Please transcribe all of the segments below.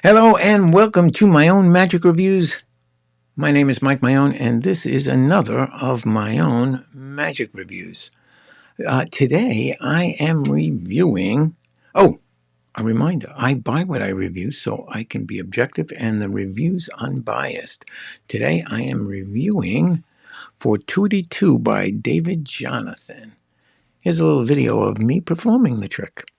Hello and welcome to my own magic reviews. My name is Mike Maione, and this is another of my own magic reviews. Today I am reviewing. Oh, a reminder: I buy what I review so I can be objective and the reviews unbiased. Today I am reviewing Fortuity 2 by David Jonathan. Here's a little video of me performing the trick.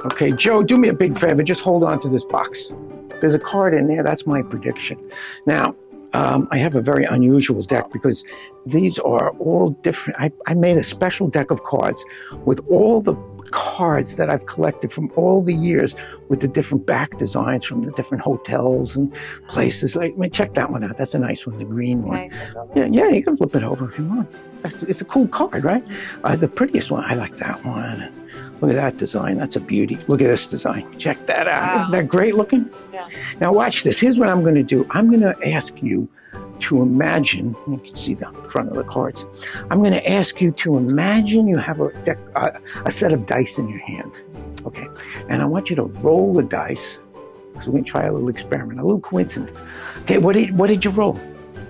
Okay, Joe, do me a big favor. Just hold on to this box. There's a card in there. That's my prediction. Now, I have a very unusual deck because these are all different. I made a special deck of cards with all the cards that I've collected from all the years with the different back designs from the different hotels and places. Like, check that one out. That's a nice one, the green one. Yeah, you can flip it over if you want. It's a cool card, right? The prettiest one, I like that one. Look at that design. That's a beauty. Look at this design. Check that out. Wow. Isn't that great looking? Yeah. Now watch this. Here's what I'm going to do. I'm going to ask you to imagine. You can see the front of the cards. I'm going to ask you to imagine you have a set of dice in your hand. Okay. And I want you to roll the dice. So we're going to try a little experiment, a little coincidence. Okay. What did you roll?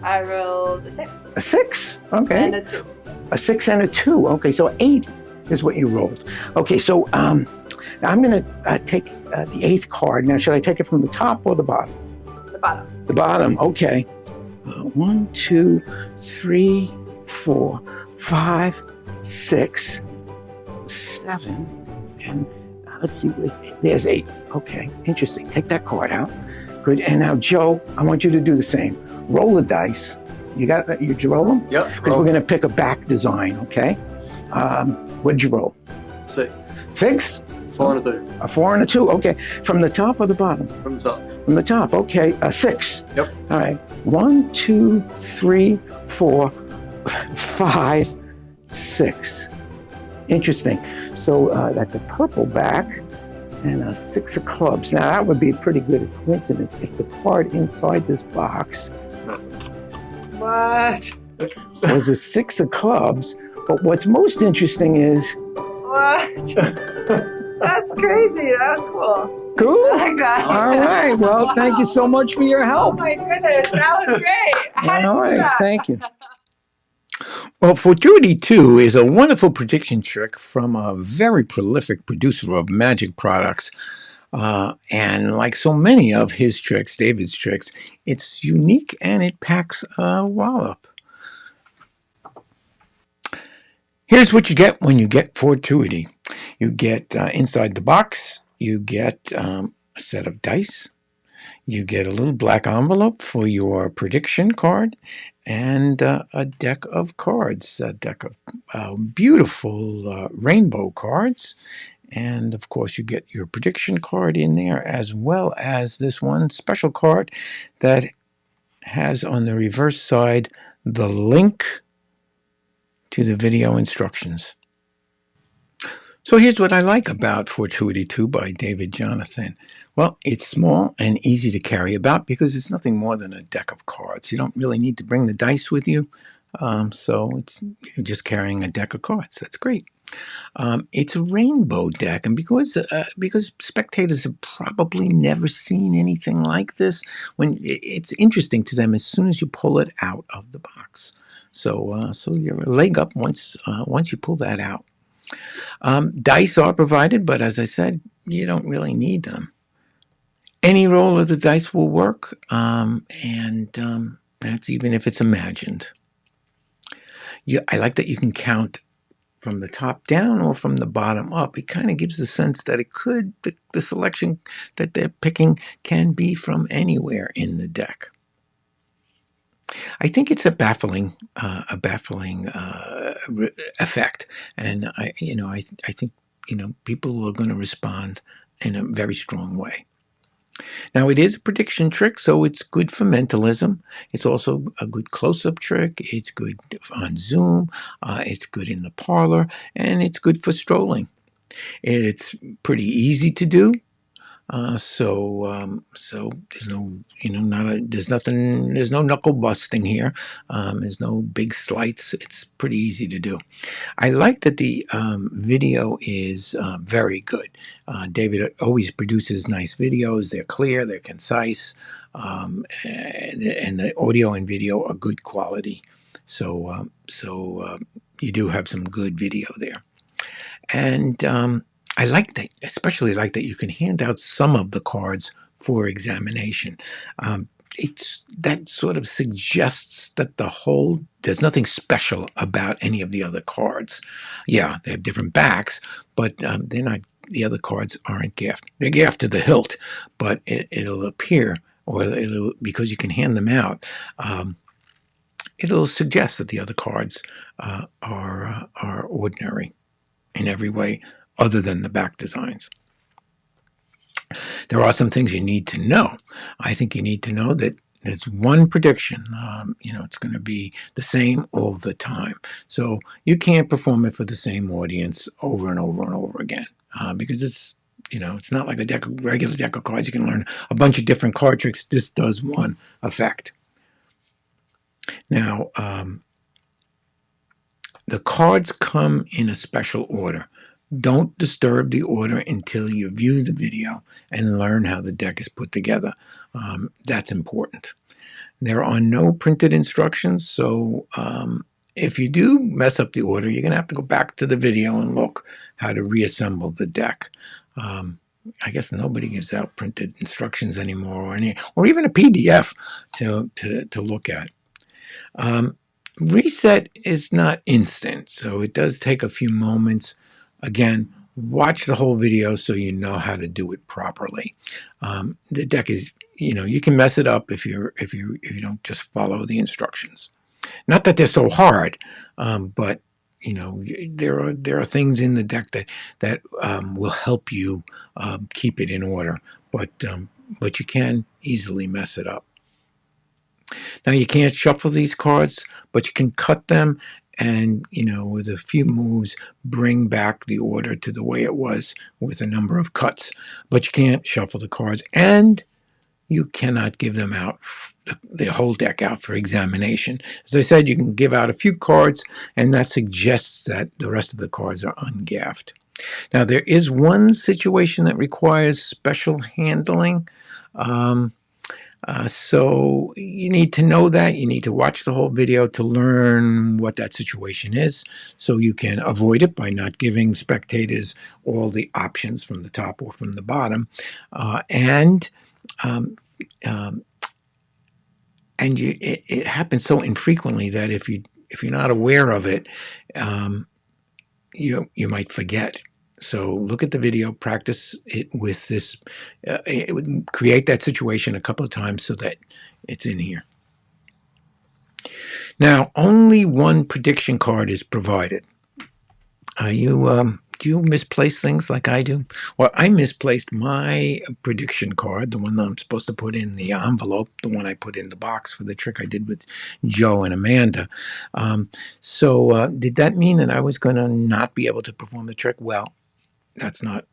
I rolled a 6. A 6? Okay. And a 2. A 6 and a 2. Okay. So 8 is what you rolled. Okay, so I'm going to take the 8th card. Now, should I take it from the top or the bottom? The bottom. The bottom, okay. 1, 2, 3, 4, 5, 6, 7, and let's see, there's 8. Okay, interesting. Take that card out. Good, and now, Joe, I want you to do the same. Roll the dice. You got that? You roll them? Yep. Because we're going to pick a back design, okay? What did you roll? 6. 6? 4 and a 2. A 4 and a 2. Okay. From the top or the bottom? From the top. From the top. Okay. 6. Yep. All right. 1, 2, 3, 4, 5, 6. Interesting. So that's a purple back and a 6 of clubs. Now that would be a pretty good coincidence if the card inside this box What? was a 6 of clubs. But what's most interesting is... What? That's crazy. That was cool. Cool? I like that. All right. Well, Wow. Thank you so much for your Oh help. my goodness. That was great. How did All you do right. that? Thank you. Well, Fortuity 2 is a wonderful prediction trick from a very prolific producer of magic products. And like so many of his tricks, David's tricks, it's unique and it packs a wallop. Here's what you get when you get Fortuity. You get inside the box, you get a set of dice, you get a little black envelope for your prediction card, and a deck of cards, a deck of beautiful rainbow cards. And of course, you get your prediction card in there, as well as this one special card that has on the reverse side the link to the video instructions. So here's what I like about Fortuity 2 by David Jonathan. Well, it's small and easy to carry about because it's nothing more than a deck of cards. You don't really need to bring the dice with you. So you're just carrying a deck of cards. That's great. It's a rainbow deck, and because spectators have probably never seen anything like this, when it's interesting to them as soon as you pull it out of the box. So you're a leg up once you pull that out. Dice are provided, but as I said, you don't really need them. Any roll of the dice will work, and that's even if it's imagined. I like that you can count from the top down or from the bottom up. It kind of gives the sense that the selection that they're picking can be from anywhere in the deck. I think it's a baffling effect, and I think people are going to respond in a very strong way. Now, it is a prediction trick, so it's good for mentalism. It's also a good close-up trick. It's good on Zoom. It's good in the parlor, and it's good for strolling. It's pretty easy to do. So there's no, there's no knuckle busting here. There's no big slights. It's pretty easy to do. I like that the video is very good. David always produces nice videos. They're clear, they're concise, and the audio and video are good quality. So you do have some good video there. And I like that, especially like that you can hand out some of the cards for examination. It's that sort of suggests that there's nothing special about any of the other cards. Yeah, they have different backs, but they're not. The other cards aren't gaffed. They're gaffed to the hilt, but it'll appear, or it'll, because you can hand them out. It'll suggest that the other cards are ordinary in every way other than the back designs. There are some things you need to know. I think you need to know that there's one prediction. It's going to be the same all the time. So you can't perform it for the same audience over and over and over again because it's not like a regular deck of cards. You can learn a bunch of different card tricks. This does one effect. Now, the cards come in a special order. Don't disturb the order until you view the video and learn how the deck is put together. That's important. There are no printed instructions, so if you do mess up the order, you're going to have to go back to the video and look how to reassemble the deck. I guess nobody gives out printed instructions anymore, or even a PDF to look at. Reset is not instant, so it does take a few moments. Again, watch the whole video so you know how to do it properly. The deck is, you can mess it up if you don't just follow the instructions. Not that they're so hard, but there are things in the deck that will help you keep it in order. But you can easily mess it up. Now you can't shuffle these cards, but you can cut them and, with a few moves, bring back the order to the way it was with a number of cuts. But you can't shuffle the cards, and you cannot give them out, the whole deck out for examination. As I said, you can give out a few cards, and that suggests that the rest of the cards are ungaffed. Now, there is one situation that requires special handling. So you need to know that. You need to watch the whole video to learn what that situation is, so you can avoid it by not giving spectators all the options from the top or from the bottom. It happens so infrequently that if you're not aware of it, you might forget. So look at the video, practice it with this, it would create that situation a couple of times so that it's in here. Now, only one prediction card is provided. Do you misplace things like I do? Well, I misplaced my prediction card, the one that I'm supposed to put in the envelope, the one I put in the box for the trick I did with Joe and Amanda. So did that mean that I was going to not be able to perform the trick? Well, that's not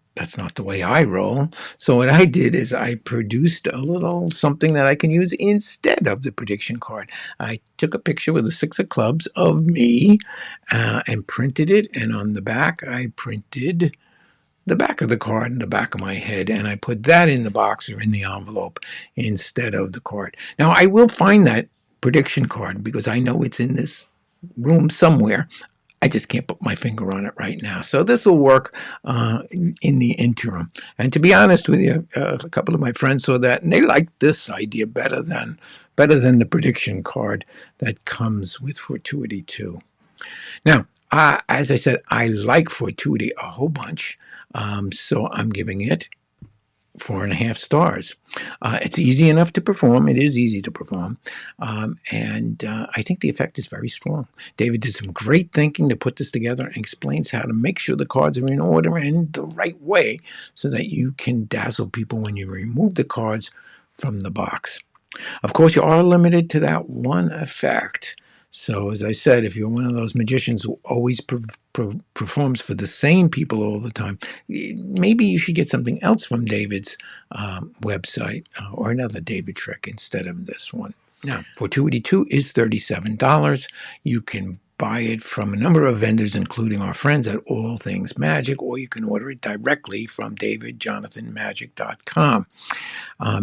the way I roll. So what I did is I produced a little something that I can use instead of the prediction card. I took a picture with the 6 of clubs of me and printed it. And on the back, I printed the back of the card and the back of my head. And I put that in the box or in the envelope instead of the card. Now, I will find that prediction card because I know it's in this room somewhere. I just can't put my finger on it right now. So this will work in the interim. And to be honest with you, a couple of my friends saw that, and they liked this idea better than the prediction card that comes with Fortuity too. Now, as I said, I like Fortuity a whole bunch, so I'm giving it 4.5 stars. It's easy enough to perform. It is easy to perform. And I think the effect is very strong. David did some great thinking to put this together and explains how to make sure the cards are in order and in the right way so that you can dazzle people when you remove the cards from the box. Of course, you are limited to that one effect. So, as I said, if you're one of those magicians who always performs for the same people all the time, maybe you should get something else from David's website or another David trick instead of this one. Now, Fortuity 2 is $37. You can buy it from a number of vendors, including our friends at All Things Magic, or you can order it directly from davidjonathanmagic.com.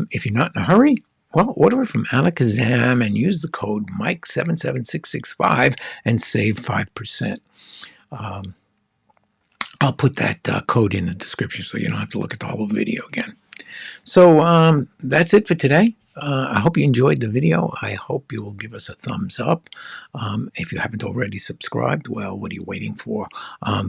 If you're not in a hurry, well, order it from Alakazam and use the code Mike77665 and save 5%. I'll put that code in the description so you don't have to look at the whole video again. So that's it for today. I hope you enjoyed the video. I hope you'll give us a thumbs up. If you haven't already subscribed, well, what are you waiting for?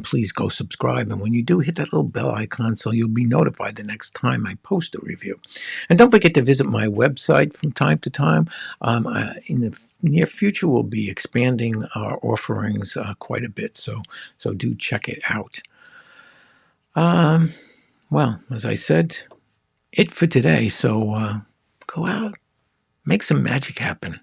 Please go subscribe. And when you do, hit that little bell icon so you'll be notified the next time I post a review. And don't forget to visit my website from time to time. In the near future, we'll be expanding our offerings quite a bit. So do check it out. Well, as I said, it for today. So go out, make some magic happen.